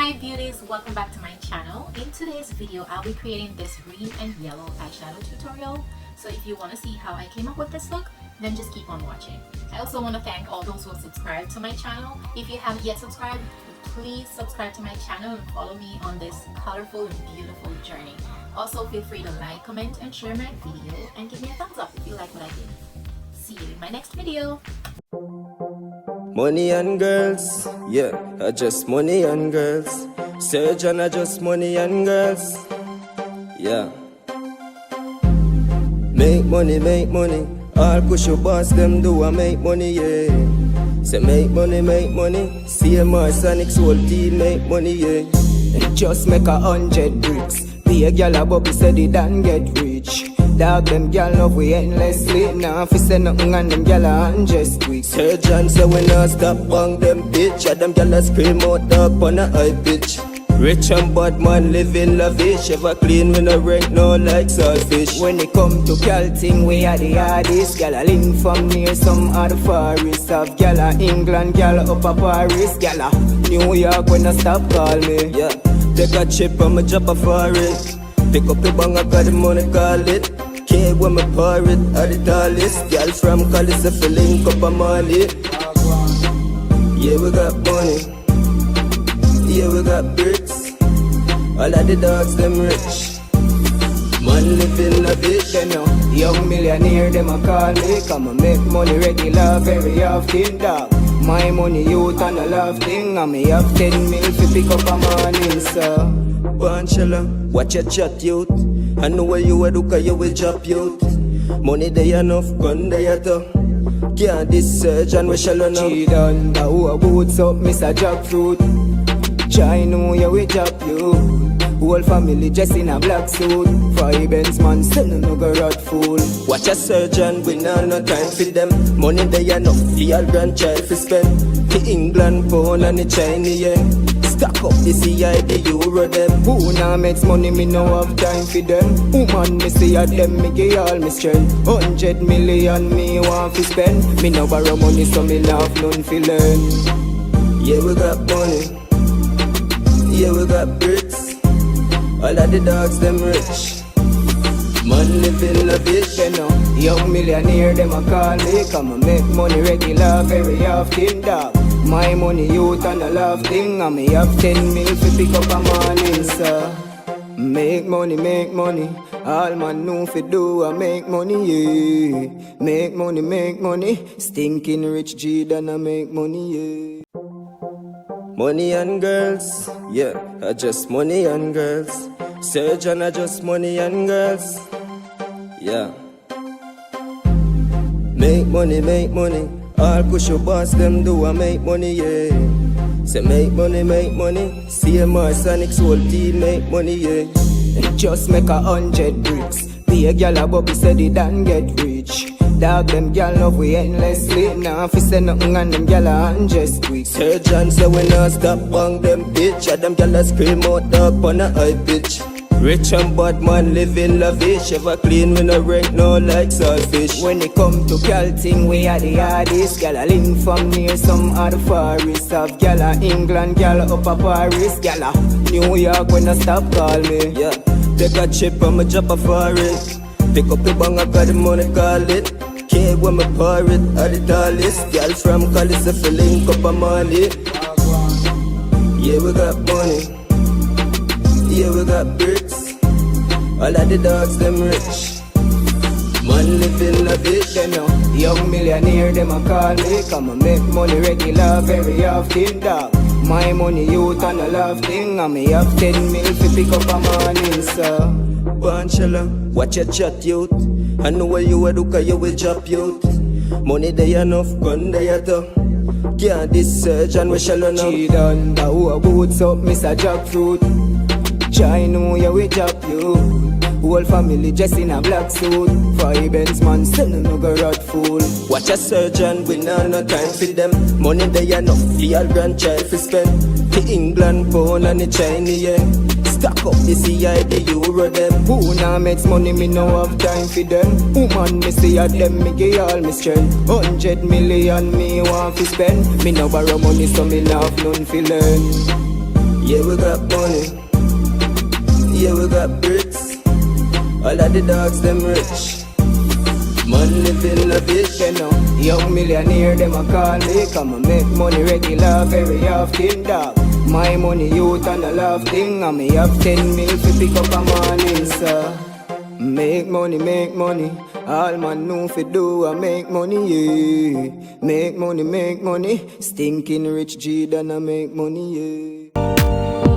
Hi beauties, welcome back to my channel. In today's video I'll be creating this green and yellow eyeshadow tutorial. So if you want to see how I came up with this look, then just keep on watching. I also want to thank all those who have subscribed to my channel. If you haven't yet subscribed, please subscribe to my channel and follow me on this colorful and beautiful journey. Also feel free to like, comment and share my video and give me a thumbs up if you like what I did. See you in my next video. Money and girls, yeah, I just money and girls. Surgeon, I just money and girls, yeah. Make money. All push your boss, them do I make money, yeah. Say make money. CMR Sonic's whole team make money, yeah. Just make 100 bricks. Be a gal a bubble said it and get rich. Dog them gal love we endlessly. Now if you say nothing and them gal a undress quick. Surgeon say we not stop bang them bitch. And them gal a scream out dog on a high pitch. Rich and bad man living lavish. Ever clean when I rank no like saltfish. When it come to gal thing we are the hardest. Gal a link from near some other forest. Have gal a England, gal up a Paris. Gal a New York when I stop call me. Yeah, take a chip and me drop a for it. Pick up the bang, I got the money, call it. Care when me pour it, at the tallest. Girl from college, if you link up a money. Yeah, we got money. Yeah, we got bricks. All of the dogs, them rich. Man living lavish, you know. Young millionaire, them a call me. Come and make money regular, very often, dog. My money, youth and a love thing. And me have 10 mil to pick up a morning, so Banchella, watch your chat, youth. I know where you are, cause you will drop, youth. Money they enough, gun they are tough. Can't this surgeon, we shall know. She done, the who a boots up, Mr. Jackfruit. Try know you will drop you. Whole family dressed in a black suit. 5 ends man, send no go rot fool. Watch a surgeon, we know no time for them. Money they enough, for your grandchild for spend. The England pound and the Chinese yen. Stack up the CI, the euro them. Who now makes money, me no have time for them. Woman, me see at them, me give all me strength. 100 million me want to spend. Me no borrow money, so me laugh none fi learn. Yeah, we got money. Yeah, we got bricks. All of the dogs, them rich. Man living lavish, you know. Young millionaire, them a call me. Come and make money regular, very often, dog. My money, youth and a love thing. And me have 10 mil to pick up a morning, so make money. All man know fi do a make money, yeah. Make money. Stinking rich G than I make money, yeah. Money and girls, yeah, I just money and girls. Surgeon, I just money and girls, yeah. Make money. All push your boss, them do I make money, yeah. Say make money. CMR Sonic's whole team make money, yeah. Just make 100 bricks. Be a gal a bubble said it and get rich. Dog them gal love we endlessly. Now if you say nothing and them gal a undress quick. Surgeon say we not stop bang them bitch. And them gal a scream out dog on a high pitch. Rich and bad man living lavish. Ever clean when I rank no like saltfish. When it come to gal thing we are the hardest. Gal a link from near some other forest. Have gal a England, gal up a Paris. Gal a New York when I stop call me. Yeah, take a chip and me drop a for it. Pick up the bang, I got the money, call it. Care when me pour it, at the tallest. Girl from college, if you link up a money. Yeah, we got money. Yeah, we got bricks. All of the dogs, them rich. Man living lavish, you know. Young millionaire, them a call me. Come and make money regular, very often, dog. My money, youth and a love thing. And me have 10 mil to pick up a morning, so Banchella, watch your chat, youth. I know where you are, cause you will drop, youth. Money they enough, gun they are tough. Can't this surgeon, we shall know. She done, the who a boots up, Mr. Jackfruit. Try know you will drop you. Whole family dressed in a black suit. 5 ends man, send no go rot fool. Watch a surgeon, we know no time for them. Money they enough, for your grandchild for spend. The England pound and the Chinese yen. Stack up the CI, the euro them. Who now makes money, me no have time for them. Woman, me see at them, me give all me strength. 100 million me want to spend. Me no borrow money, so me laugh none fi learn. Yeah, we got money. Yeah, we got bricks. All of the dogs, them rich. Man living a bitch, you know. Young millionaire, them a call me. Come and make money regular, very often, dog. My money, youth and a love thing. And me have 10 mil to pick up a morning, sir. Make money, make money. All man know fi do a make money, yeah. Make money, make money. Stinking rich G, then I make money, yeah.